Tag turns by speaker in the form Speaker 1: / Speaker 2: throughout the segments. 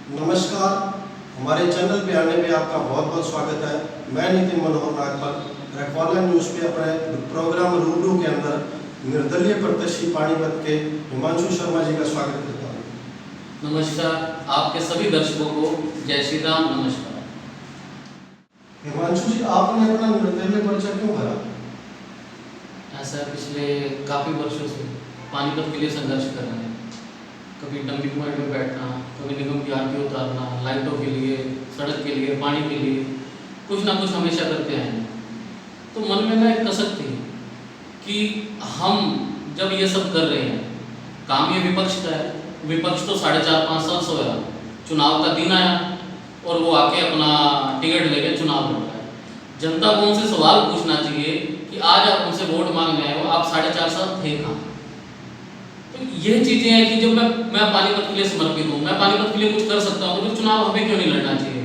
Speaker 1: नमस्कार, हमारे चैनल पे आने पे आपका बहुत बहुत स्वागत है। मैं नितिन मनोहर नागपाल रखवाला न्यूज़ पे अपने प्रोग्राम रूबरू के अंदर निर्दलीय प्रत्याशी पानीपत के हिमांशु शर्मा जी का स्वागत करता हूँ।
Speaker 2: नमस्कार, आपके सभी दर्शकों को जय श्री राम। नमस्कार।
Speaker 1: हिमांशु जी, आपने अपना निर्दलीय पर्चा क्यों भरा?
Speaker 2: ऐसा पिछले काफ़ी वर्षों से पानीपत के लिए संघर्ष कर रहे हैं। कभी डंपिंग पॉइंट में बैठना, कभी निगम की आरती उतारना, लाइटों के लिए, सड़क के लिए, पानी के लिए कुछ ना कुछ हमेशा करते हैं। तो मन में ना एक कसक थी कि हम जब ये सब कर रहे हैं, काम ये विपक्ष का है। विपक्ष तो 4.5-5 साल सोया, चुनाव का दिन आया और वो आके अपना टिकट लेके चुनाव लड़ रहा है। जनता को उनसे सवाल पूछना चाहिए कि आज आप उनसे वोट मांगने आए हो, आप 4.5 साल थे कहाँ? तो ये चीज़ें हैं कि जब मैं पानीपत के लिए समर्पित हूँ, मैं पानीपत के लिए कुछ कर सकता हूँ, तो फिर चुनाव हमें क्यों नहीं लड़ना चाहिए?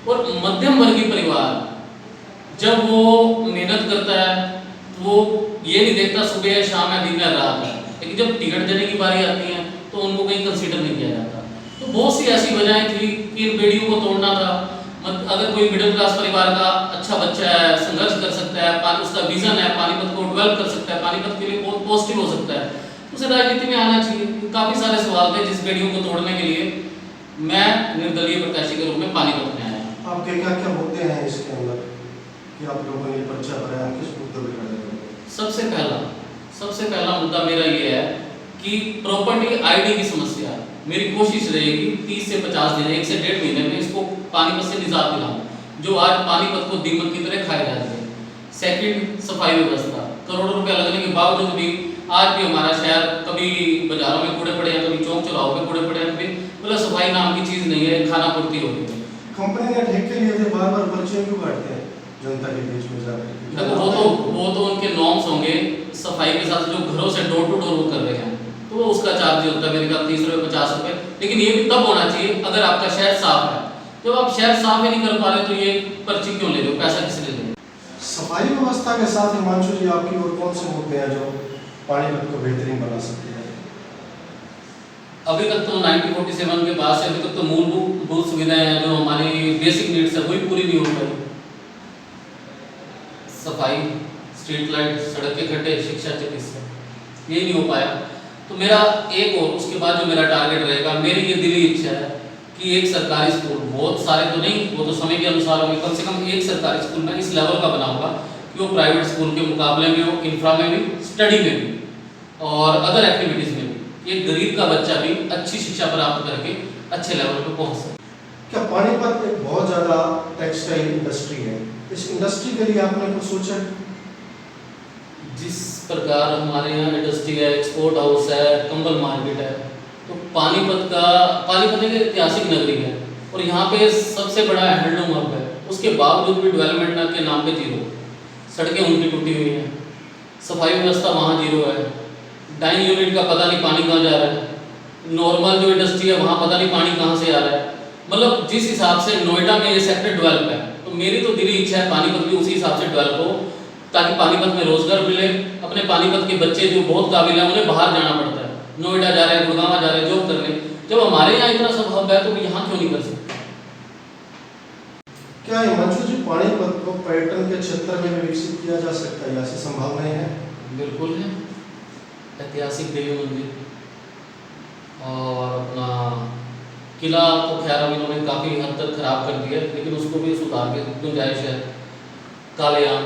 Speaker 2: और मध्यम वर्गीय परिवार जब वो मेहनत करता है तो वो ये नहीं देखता सुबह या शाम या दिन या रात है, लेकिन जब टिकट देने की बारी आती है तो उनको कहीं कंसीडर नहीं किया जाता। तो बहुत सी ऐसी वजहें थी कि इन बेड़ियों को तोड़ना था। अगर कोई मिडिल क्लास परिवार का अच्छा बच्चा है, संघर्ष कर सकता है, उसका विजन है, पानीपत को डेवलप कर सकता है, पानीपत के लिए बहुत पॉजिटिव हो सकता है, उसे राजनीति में आना चाहिए। काफ़ी सारे सवाल थे जिस बेड़ियों को तोड़ने के लिए मैं निर्दलीय प्रत्याशी के रूप में पानीपत में आया।
Speaker 1: आपके क्या क्या मुद्दे हैं इसके अंदर कि आप लोगों ने पर्चा भरा, किस मुद्दे पर खड़े हैं?
Speaker 2: सबसे पहला मुद्दा मेरा ये है कि प्रॉपर्टी आईडी की समस्या। मेरी कोशिश रहेगी 30 से 50 दिन, 1 से 1.5 महीने में इसको पानीपत से निजात दिलाऊं, जो आज पानीपत को दीमक की तरह खाए जाते हैं। सेकंड, सफाई व्यवस्था। करोड़ों रुपया लगने के बावजूद भी आज भी हमारा शहर कभी बाजारों में कूड़े पड़े हैं, कभी चौक चौराहों में कूड़े पड़े हैं, कभी मतलब सफाई नाम की चीज़ नहीं है, खाना पूर्ति हो रही है।
Speaker 1: कंपनी ने ठेके लिए थे, बार बार पर्चे क्यों काटते हैं जनता के बीच में जाकर?
Speaker 2: देखो, वो तो उनके नॉर्म्स होंगे। सफाई के साथ जो घरों से डोर टू डोर वो कर रहे हैं तो वो उसका चार्ज होता है मेरे ख्याल 30 रुपये 50 रुपये। लेकिन ये भी तब होना चाहिए अगर आपका शहर साफ है। जब आप शहर साफ ही नहीं कर पा रहे तो ये पर्ची क्यों ले रहे हो, पैसा किस लिए ले रहे हो?
Speaker 1: सफाई व्यवस्था के साथ हिमांशु जी आपकी और कौन से मुद्दे हैं जो पानीपत को बेहतरीन बना सकते हैं?
Speaker 2: अभी तक तो 1947 के बाद से अभी तक तो मूलभूत सुविधाएं हैं, जो हमारी बेसिक नीड्स है, वही पूरी नहीं हो पाई। सफाई, स्ट्रीट लाइट, सड़क के खड्डे, शिक्षा, चिकित्सा, ये नहीं हो पाया। तो मेरा एक और उसके बाद जो मेरा टारगेट रहेगा, मेरी ये दिली इच्छा है कि एक सरकारी स्कूल, बहुत सारे तो नहीं, वो तो समय के अनुसार होंगे, कम से कम एक सरकारी स्कूल मैं इस लेवल का बनाऊंगा कि वो प्राइवेट स्कूल के मुकाबले में हो, इंफ्रा में भी, स्टडी में भी और अदर एक्टिविटीज़ में भी एक गरीब का बच्चा भी अच्छी शिक्षा प्राप्त करके अच्छे लेवल पर पहुँच सके।
Speaker 1: क्या पानीपत एक बहुत ज़्यादा टेक्सटाइल इंडस्ट्री है, इस इंडस्ट्री के लिए आपने कुछ सोचा?
Speaker 2: जिस प्रकार हमारे यहाँ इंडस्ट्री है, एक्सपोर्ट हाउस है, कंबल मार्केट है, तो पानीपत एक ऐतिहासिक नगरी है और यहाँ पे सबसे बड़ा हैंडलूम हब है। उसके बावजूद भी डेवलपमेंट के नाम पे जीरो। सड़कें उनकी टूटी हुई हैं, सफाई व्यवस्था वहाँ जीरो है, डाइनिंग यूनिट का पता नहीं पानी कहाँ जा रहा है, नॉर्मल जो इंडस्ट्री है वहाँ पता नहीं पानी कहाँ से आ रहा है। मतलब जिस हिसाब से नोएडा में ये सेक्टर डेवलप है, तो मेरी तो दिली इच्छा है पानीपत भी उसी हिसाब से डेवलप हो, ताकि पानीपत में रोजगार मिले। अपने पानीपत के बच्चे जो बहुत काबिल हैं उन्हें बाहर जाना पड़ता है, नोएडा जा रहे हैं, गुड़गांव जा रहे हैं जॉब करने। जब हमारे यहाँ इतना सब हब है तो यहाँ क्यों नहीं कर सकते?
Speaker 1: क्या हिमांशु जी पानीपत को पर्यटन के क्षेत्र में भी विकसित किया जा सकता है, ऐसी संभावनाएं हैं?
Speaker 2: बिल्कुल है। ऐतिहासिक देवी मंदिर और अपना किला तो खैर अब इन्होंने काफ़ी हद तक खराब कर दिया, लेकिन उसको भी सुधार के गुंजाइश है। कालेयाम,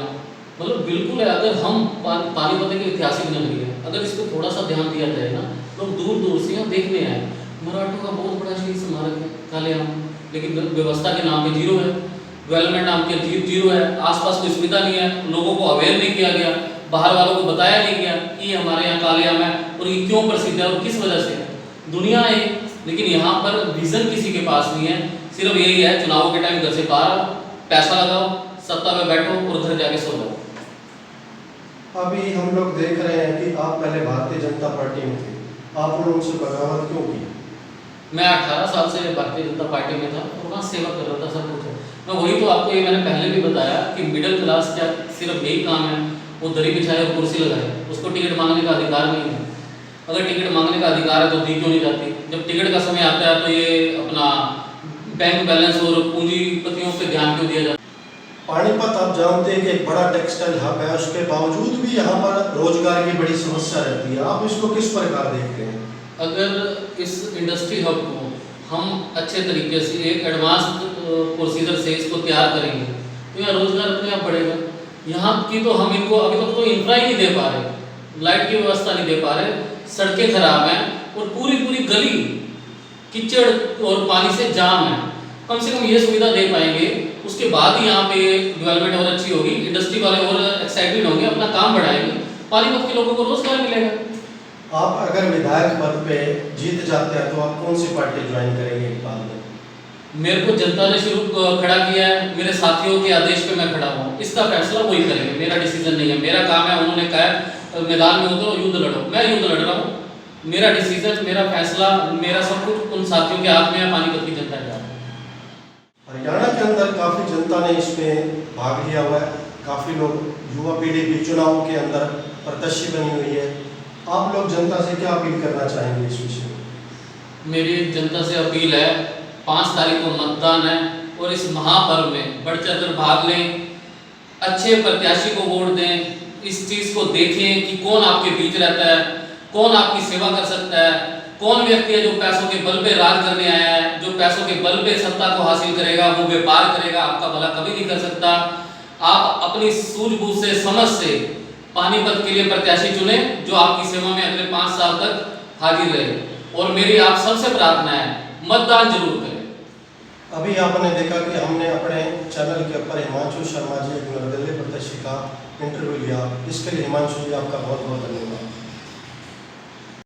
Speaker 2: मतलब बिल्कुल है। अगर हम पानीपत की ऐतिहासिक नगरी है, अगर इस पर थोड़ा सा ध्यान दिया जाए ना, लोग दूर दूर से यहाँ देखने आए। मराठों का बहुत बड़ा शहीद स्मारक है कालेयाम, लेकिन व्यवस्था के नाम पे जीरो है, डेवलपमेंट नाम के जीरो है, आसपास कोई सुविधा नहीं है, लोगों को अवेयर नहीं किया गया, बाहर वालों को बताया नहीं गया कि ये हमारे यहाँ कालेयाम है और ये क्यों प्रसिद्ध है और किस वजह से है। दुनिया है, लेकिन यहाँ पर विजन किसी के पास नहीं है। सिर्फ यही है, चुनाव के टाइम घर से बाहर आओ, पैसा लगाओ, सत्ता में बैठो और घर जाके सो जाओ।
Speaker 1: अभी हम लोग देख रहे हैं कि आप पहले भारतीय जनता पार्टी में थे, आपने उनसे बगावत क्यों की?
Speaker 2: मैं 18 साल से भारतीय जनता पार्टी में था और वहाँ सेवा कर रहा था सब कुछ। मैं वही तो आपको ये मैंने पहले भी बताया कि मिडिल क्लास क्या सिर्फ यही काम है, वो दरी बिछाए और कुर्सी लगाए, उसको टिकट मांगने का अधिकार नहीं है। अगर टिकट मांगने का अधिकार है तो दी क्यों नहीं जाती? जब टिकट का समय आता है तो ये अपना बैंक बैलेंस और पूंजीपतियों पे ध्यान क्यों दिया जाता
Speaker 1: पानीपत आप जानते हैं कि एक बड़ा टेक्सटाइल हब है, उसके बावजूद भी यहाँ पर रोजगार की बड़ी समस्या रहती है। आप इसको किस प्रकार देखते हैं?
Speaker 2: है? अगर इस इंडस्ट्री हब को हम अच्छे तरीके से एक एडवांस्ड प्रोसीजर से इसको तैयार करेंगे तो यहाँ रोजगार अपने आप बढ़ेगा। यहाँ की तो हम इनको अभी तक तो इंफ्रा ही नहीं दे पा रहे, लाइट की व्यवस्था नहीं दे पा रहे, सड़कें खराब हैं और पूरी पूरी गली कीचड़ और पानी से जाम है। कम से कम ये सुविधा दे पाएंगे, उसके बाद ही यहाँ पे डेवलपमेंट और अच्छी होगी, इंडस्ट्री वाले और एक्साइटेड होंगे, अपना काम बढ़ाएंगे, पानीपत के लोगों को रोजगार मिलेगा।
Speaker 1: आप अगर विधायक पद पे जीत जाते हैं तो आप कौन सी पार्टी ज्वाइन करेंगे एक बार में?
Speaker 2: मेरे को जनता ने शुरू खड़ा किया है, मेरे साथियों के आदेश पे मैं खड़ा हूँ, इसका फैसला वही करेंगे, मेरा डिसीजन नहीं है। मेरा काम है, उन्होंने कहा है मैदान में उतरो युद्ध लड़ो, मैं युद्ध लड़ रहा हूँ। मेरा डिसीजन, मेरा फैसला, मेरा सब कुछ उन साथियों के हाथ में है, पानीपत की जनता के हाथ में।
Speaker 1: हरियाणा के अंदर काफ़ी जनता ने इसमें भाग लिया हुआ है, काफ़ी लोग युवा पीढ़ी भी चुनावों के अंदर प्रत्याशी बनी हुई है। आप लोग जनता से क्या अपील करना चाहेंगे इस विषय में?
Speaker 2: मेरी जनता से अपील है, 5 तारीख को मतदान है और इस महापर्व में बढ़ चढ़कर भाग लें, अच्छे प्रत्याशी को वोट दें, इस चीज़ को देखें कि कौन आपके बीच रहता है, कौन आपकी सेवा कर सकता है, कौन व्यक्ति है जो पैसों के बल पे राज करने आया है, जो पैसों के बल पे सत्ता को हासिल करेगा, वो व्यापार करेगा, आपका भला कभी नहीं कर सकता। आप अपनी सूझबूझ से, समझ से पानीपत के लिए प्रत्याशी चुने जो आपकी सेवा में अगले 5 साल तक हाजिर रहे। और मेरी आप सबसे प्रार्थना है, मतदान जरूर करें।
Speaker 1: अभी आपने देखा कि हमने अपने चैनल के ऊपर हिमांशु शर्मा जी, एक निर्दलीय प्रत्याशी का इंटरव्यू लिया। इसके लिए हिमांशु जी आपका बहुत बहुत धन्यवाद।